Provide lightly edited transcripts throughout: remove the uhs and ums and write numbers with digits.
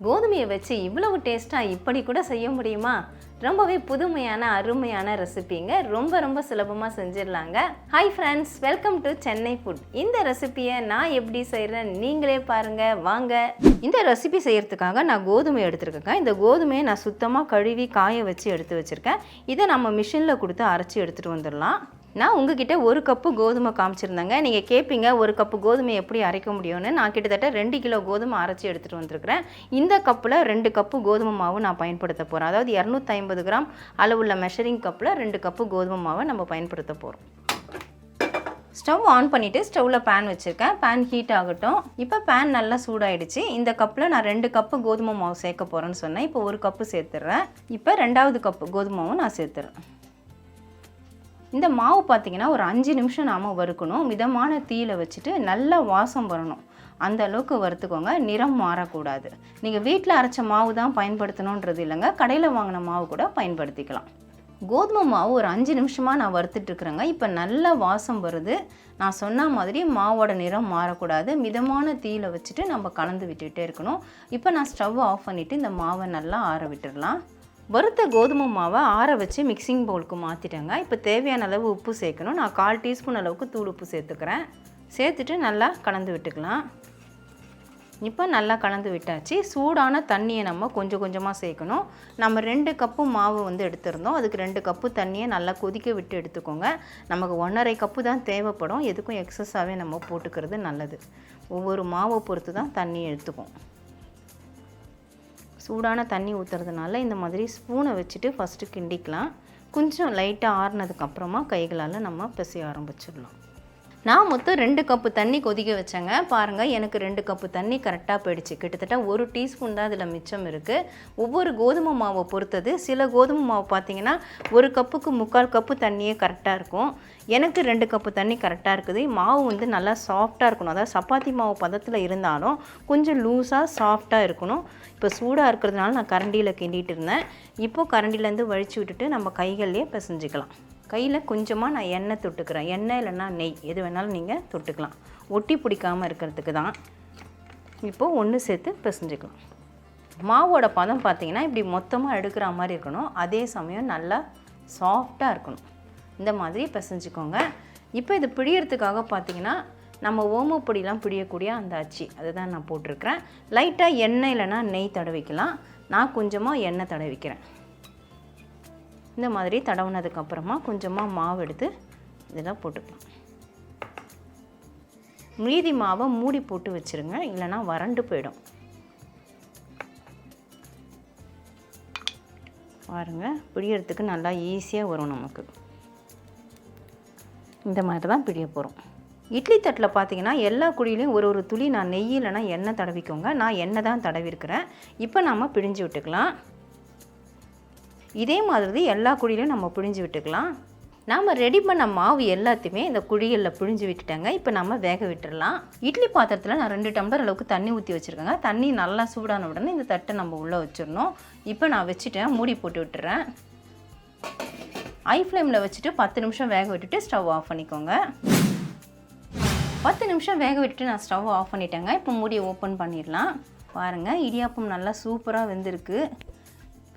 கோதுமையை வச்சு இவ்வளவு டேஸ்ட்டாக இப்படி கூட செய்ய முடியுமா? ரொம்பவே புதுமையான அருமையான ரெசிபிங்க. ரொம்ப சுலபமாக செஞ்சிடலாங்க. Hi friends, welcome to Chennai food. இந்த ரெசிபியை நான் எப்படி செய்கிறேன் நீங்களே பாருங்கள் வாங்க. இந்த ரெசிபி செய்கிறதுக்காக நான் கோதுமை எடுத்துருக்கேங்க. இந்த கோதுமையை நான் சுத்தமாக கழுவி காய வச்சு எடுத்து வச்சுருக்கேன். இதை நம்ம மிஷினில் கொடுத்து அரைச்சி எடுத்துகிட்டு வந்துடலாம். நான் உங்ககிட்ட 1 கப்பு கோதுமை காமிச்சிருந்தேங்க. நீங்கள் கேட்பீங்க 1 கப்பு கோதுமை எப்படி அரைக்க முடியும்னு. நான் கிட்டத்தட்ட 2 கிலோ கோதுமை அரைச்சி எடுத்துகிட்டு வந்திருக்கிறேன். இந்த கப்பில் 2 கப்பு கோதுமை மாவு நான் பயன்படுத்த போகிறேன். அதாவது 250 கிராம் அளவுள்ள மெஷரிங் கப்பில் 2 கப்பு கோதுமை மாவை நம்ம பயன்படுத்த போகிறோம். ஸ்டவ் ஆன் பண்ணிவிட்டு ஸ்டவ்வில் பேன் வச்சுருக்கேன். பேன் ஹீட் ஆகட்டும். இப்போ பேன் நல்லா சூடாயிடுச்சு. இந்த கப்பில் நான் 2 கப்பு கோதுமை மாவு சேர்க்க போகிறேன்னு சொன்னேன். இப்போ 1 கப்பு சேர்த்துட்றேன். இப்போ 2வது கப்பு கோதுமை மாவும் நான் சேர்த்துறேன். இந்த மாவு பார்த்திங்கன்னா ஒரு 5 நிமிஷம் நாம் வறுக்கணும். மிதமான தீயில் வச்சுட்டு நல்லா வாசம் வரணும். அந்த அளவுக்கு வறுத்துக்கோங்க. நிறம் மாறக்கூடாது. நீங்கள் வீட்டில் அரைச்ச மாவு தான் பயன்படுத்தணுன்றது இல்லைங்க. கடையில் வாங்கின மாவு கூட பயன்படுத்திக்கலாம். கோதுமை மாவு ஒரு 5 நிமிஷமாக நான் வறுத்துட்ருக்குறேங்க. இப்போ நல்லா வாசம் வருது. நான் சொன்ன மாதிரி மாவோட நிறம் மாறக்கூடாது. மிதமான தீயில் வச்சுட்டு நம்ம கலந்து விட்டுகிட்டே இருக்கணும். இப்போ நான் ஸ்டவ் ஆஃப் பண்ணிவிட்டு இந்த மாவை நல்லா ஆற விட்டுடலாம். வறுத்த கோதுமை மாவை ஆற வச்சு மிக்சிங் பவுலுக்கு மாற்றிட்டேங்க. இப்போ தேவையான அளவு உப்பு சேர்க்கணும். நான் 1/4 டீஸ்பூன் அளவுக்கு தூள் உப்பு சேர்த்துக்கிறேன். சேர்த்துட்டு நல்லா கலந்து விட்டுக்கலாம். இப்போ நல்லா கலந்து விட்டாச்சு. சூடான தண்ணியை நம்ம கொஞ்சம் கொஞ்சமாக சேர்க்கணும். நம்ம 2 கப்பு மாவு எடுத்திருந்தோம். அதுக்கு 2 கப்பு தண்ணியை நல்லா கொதிக்க விட்டு எடுத்துக்கோங்க. நமக்கு 1.5 கப்பு தான் தேவைப்படும். எதுக்கும் எக்ஸஸாகவே நம்ம போட்டுக்கிறது நல்லது. ஒவ்வொரு மாவை பொறுத்து தான் தண்ணி எடுத்துக்கும். சூடான தண்ணி ஊற்றுறதுனால இந்த மாதிரி ஸ்பூனை வச்சுட்டு ஃபஸ்ட்டு கிண்டிக்கலாம். கொஞ்சம் லைட்டாக ஆறுனதுக்கப்புறமா கைகளால் நம்ம பிசைய ஆரம்பிச்சிடலாம். நான் மொத்தம் 2 கப்பு தண்ணி கொதிக்க வச்சேங்க. பாருங்கள், எனக்கு 2 கப்பு தண்ணி கரெக்டாக போயிடுச்சு. கிட்டத்தட்ட 1 டீஸ்பூன் தான் இதில் மிச்சம் இருக்குது. ஒவ்வொரு கோதுமை மாவை பொறுத்தது. சில கோதுமை மாவு பார்த்திங்கன்னா 1 கப்புக்கு 3/4 கப்பு தண்ணியே கரெக்டாக இருக்கும். எனக்கு 2 கப்பு தண்ணி கரெக்டாக இருக்குது. மாவு நல்லா சாஃப்டாக இருக்கணும். அதாவது சப்பாத்தி மாவு பதத்தில் இருந்தாலும் கொஞ்சம் லூஸாக சாஃப்டாக இருக்கணும். இப்போ சூடாக இருக்கிறதுனால நான் கரண்டியில் கிண்டிகிட்டு இருந்தேன். இப்போது கரண்டிலேருந்து வழித்து விட்டுட்டு நம்ம கைகள்லேயே பிசைஞ்சிக்கலாம். கையில் கொஞ்சமாக நான் எண்ணெய் தொட்டுக்கிறேன். எண்ணெய் இல்லைன்னா நெய் எது வேணாலும் நீங்கள் தொட்டுக்கலாம். ஒட்டி பிடிக்காமல் இருக்கிறதுக்கு தான். இப்போது ஒன்று சேர்த்து பிசைஞ்சிக்கலாம். மாவோட பதம் பார்த்திங்கன்னா இப்படி மொத்தமாக எடுக்கிற மாதிரி இருக்கணும். அதே சமயம் நல்லா சாஃப்டாக இருக்கணும். இந்த மாதிரி பிசைஞ்சிக்கோங்க. இப்போ இது பிழியறதுக்காக பார்த்திங்கன்னா நம்ம ஓமப்பொடிலாம் பிழியக்கூடிய அந்த அச்சு அதை தான் நான் போட்டிருக்கிறேன். லைட்டாக எண்ணெய் இல்லைன்னா நெய் தடவிக்கலாம். நான் கொஞ்சமாக எண்ணெய் தடவிக்கிறேன். இந்த மாதிரி தடவுனதுக்கப்புறமா கொஞ்சமாக மாவு எடுத்து இதெல்லாம் போட்டுக்கலாம். மீதி மாவை மூடி போட்டு வச்சுருங்க, இல்லைன்னா வறண்டு போயிடும். பாருங்கள், பிழியறதுக்கு நல்லா ஈஸியாக வரும் நமக்கு. இந்த மாதிரி தான் பிழிய போகிறோம். இட்லி தட்டில் பார்த்தீங்கன்னா எல்லா குழியிலையும் ஒரு துளி நான் நெய் இல்லைன்னா எண்ணெய் தடவிக்கோங்க. நான் எண்ணெய் தான் தடவிருக்கிறேன். இப்போ நம்ம பிழிஞ்சு விட்டுக்கலாம். இதே மாதிரி எல்லா குழியிலையும் நம்ம பிழிஞ்சு விட்டுக்கலாம். நாம் ரெடி பண்ண மாவு எல்லாத்தையுமே இந்த குழிகளில் பிழிஞ்சு விட்டுட்டேங்க. இப்போ நம்ம வேக விட்டுடலாம். இட்லி பாத்திரத்தில் நான் 2 டம்ளர் அளவுக்கு தண்ணி ஊற்றி வச்சுருக்கேங்க. தண்ணி நல்லா சூடான உடனே இந்த தட்டை நம்ம உள்ளே வச்சிடணும். இப்போ நான் வச்சுட்டேன். மூடி போட்டு விட்டுறேன். ஹை ஃப்ளேமில் வச்சுட்டு 10 நிமிஷம் வேக விட்டுட்டு ஸ்டவ் ஆஃப் பண்ணிக்கோங்க. 10 நிமிஷம் வேக விட்டுட்டு நான் ஸ்டவ் ஆஃப் பண்ணிட்டேங்க. இப்போ மூடியை ஓப்பன் பண்ணிடலாம். பாருங்கள், இடியாப்பம் நல்லா சூப்பராக வெந்திருக்கு.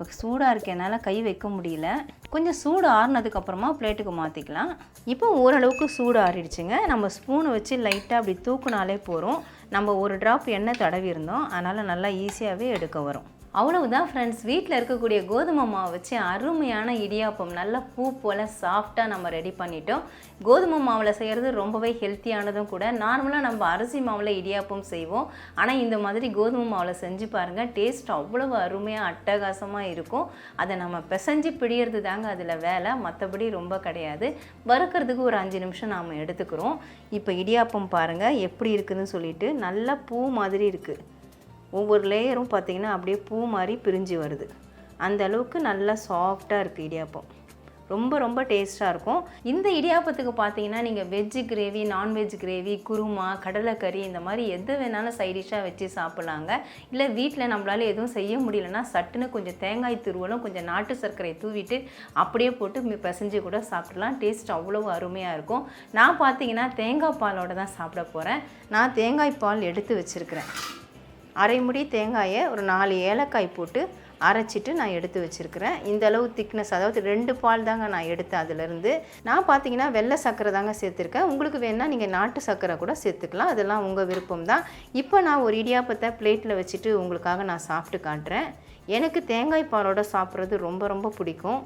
இப்போ சூடாக இருக்கு, என்னால் கை வைக்க முடியல. கொஞ்சம் சூடு ஆறுனதுக்கப்புறமா பிளேட்டுக்கு மாற்றிக்கலாம். இப்போ ஓரளவுக்கு சூடு ஆறிடுச்சுங்க. நம்ம ஸ்பூனை வச்சு லைட்டாக அப்படி தூக்குனாலே போகிறோம். நம்ம 1 ட்ராப் எண்ணெய் தடவி இருந்தோம். அதனால் நல்லா ஈஸியாகவே எடுக்க வரும். அவ்வளவுதான் ஃப்ரெண்ட்ஸ். வீட்டில் இருக்கக்கூடிய கோதுமை மாவு வச்சு அருமையான இடியாப்பம் நல்லா பூ போல் சாஃப்டாக நம்ம ரெடி பண்ணிட்டோம். கோதுமை மாவில் செய்கிறது ரொம்பவே ஹெல்த்தியானதும் கூட. நார்மலாக நம்ம அரிசி மாவில் இடியாப்பம் செய்வோம். ஆனால் இந்த மாதிரி கோதுமை மாவில் செஞ்சு பாருங்கள். டேஸ்ட் அவ்வளவு அருமையாக அட்டகாசமாக இருக்கும். அதை நம்ம பிசைஞ்சு பிடிக்கிறது தாங்க அதில் வேலை, மற்றபடி ரொம்ப கிடையாது. வறுக்கிறதுக்கு ஒரு 5 நிமிஷம் நாம் எடுத்துக்கிறோம். இப்போ இடியாப்பம் பாருங்கள் எப்படி இருக்குதுன்னு சொல்லிட்டு நல்லா பூ மாதிரி இருக்குது. ஒவ்வொரு லேயரும் பார்த்திங்கன்னா அப்படியே பூ மாதிரி பிரிஞ்சு வருது. அந்த அளவுக்கு நல்லா சாஃப்டாக இருக்குது இடியாப்பம். ரொம்ப டேஸ்ட்டாக இருக்கும். இந்த இடியாப்பத்துக்கு பார்த்தீங்கன்னா நீங்கள் veg gravy, non veg gravy, kurma, கடலைக்கறி இந்த மாதிரி எது வேணாலும் சைடிஷாக வச்சு சாப்பிட்லாங்க. இல்லை வீட்டில் நம்மளால எதுவும் செய்ய முடியலன்னா சட்டுன்னு கொஞ்சம் தேங்காய் துருவலும் கொஞ்சம் நாட்டு சர்க்கரை தூவிட்டு அப்படியே போட்டு பிசைஞ்சு கூட சாப்பிட்லாம். டேஸ்ட் அவ்வளவு அருமையாக இருக்கும். நான் பார்த்தீங்கன்னா தேங்காய் பாலோடு தான் சாப்பிட போகிறேன். நான் தேங்காய் பால் எடுத்து வச்சுருக்கிறேன். அரை முடி தேங்காயை ஒரு 4 ஏலக்காய் போட்டு அரைச்சிட்டு நான் எடுத்து வச்சுருக்கிறேன். இந்த அளவு திக்னஸ், அதாவது 2 பால் தாங்க நான் எடுத்தேன். அதிலேருந்து நான் பார்த்தீங்கன்னா வெள்ளை சர்க்கரை தாங்க சேர்த்துருக்கேன். உங்களுக்கு வேணால் நீங்கள் நாட்டு சர்க்கரை கூட சேர்த்துக்கலாம், அதெல்லாம் உங்கள் விருப்பம் தான். இப்போ நான் ஒரு இடியாப்பத்தை பிளேட்டில் வச்சுட்டு உங்களுக்காக நான் சாப்பிட்டு காட்டுறேன். எனக்கு தேங்காய் பாலோட சாப்பிட்றது ரொம்ப ரொம்ப பிடிக்கும்.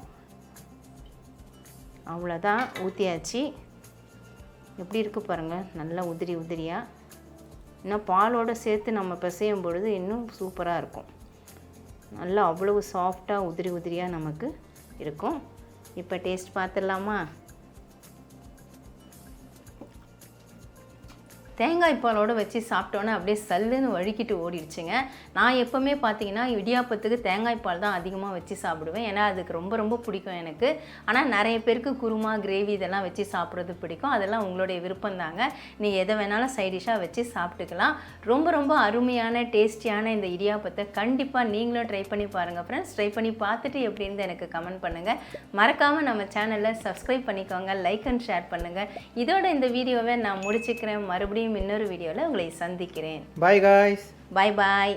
அவ்வளோதான், ஊற்றியாச்சு. எப்படி இருக்குது பாருங்கள், நல்லா உதிரி உதிரியாக. இன்னும் பாலோடு சேர்த்து நம்ம பிசையும் பொழுது இன்னும் சூப்பராக இருக்கும். நல்லா அவ்வளவு சாஃப்டாக உதிரி உதிரியாக நமக்கு இருக்கும். இப்போ டேஸ்ட் பார்த்துடலாமா? தேங்காய் பாலோடு வச்சு சாப்பிட்டோன்னே அப்படியே சல்லுன்னு வழுக்கிட்டு ஓடிடுச்சுங்க. நான் எப்போவுமே பார்த்தீங்கன்னா இடியாப்பத்துக்கு தேங்காய் பால் தான் அதிகமாக வச்சு சாப்பிடுவேன். ஏன்னா அதுக்கு ரொம்ப ரொம்ப பிடிக்கும் எனக்கு. ஆனால் நிறைய பேருக்கு குருமா, கிரேவி இதெல்லாம் வச்சு சாப்பிட்றது பிடிக்கும். அதெல்லாம் உங்களுடைய விருப்பம் தாங்க. நீங்கள் எதை வேணாலும் சைடிஷாக வச்சு சாப்பிட்டுக்கலாம். ரொம்ப ரொம்ப அருமையான டேஸ்டியான இந்த இடியாப்பத்தை கண்டிப்பாக நீங்களும் ட்ரை பண்ணி பாருங்கள் ஃப்ரெண்ட்ஸ். ட்ரை பண்ணி பார்த்துட்டு எப்படின்னு எனக்கு கமெண்ட் பண்ணுங்கள். மறக்காமல் நம்ம சேனலில் சப்ஸ்கிரைப் பண்ணிக்கோங்க, லைக் அண்ட் ஷேர் பண்ணுங்கள். இதோட இந்த வீடியோவை நான் முடிச்சுக்கிறேன். மறுபடியும் இன்னொரு வீடியோவில் உங்களை சந்திக்கிறேன். Bye guys. Bye bye.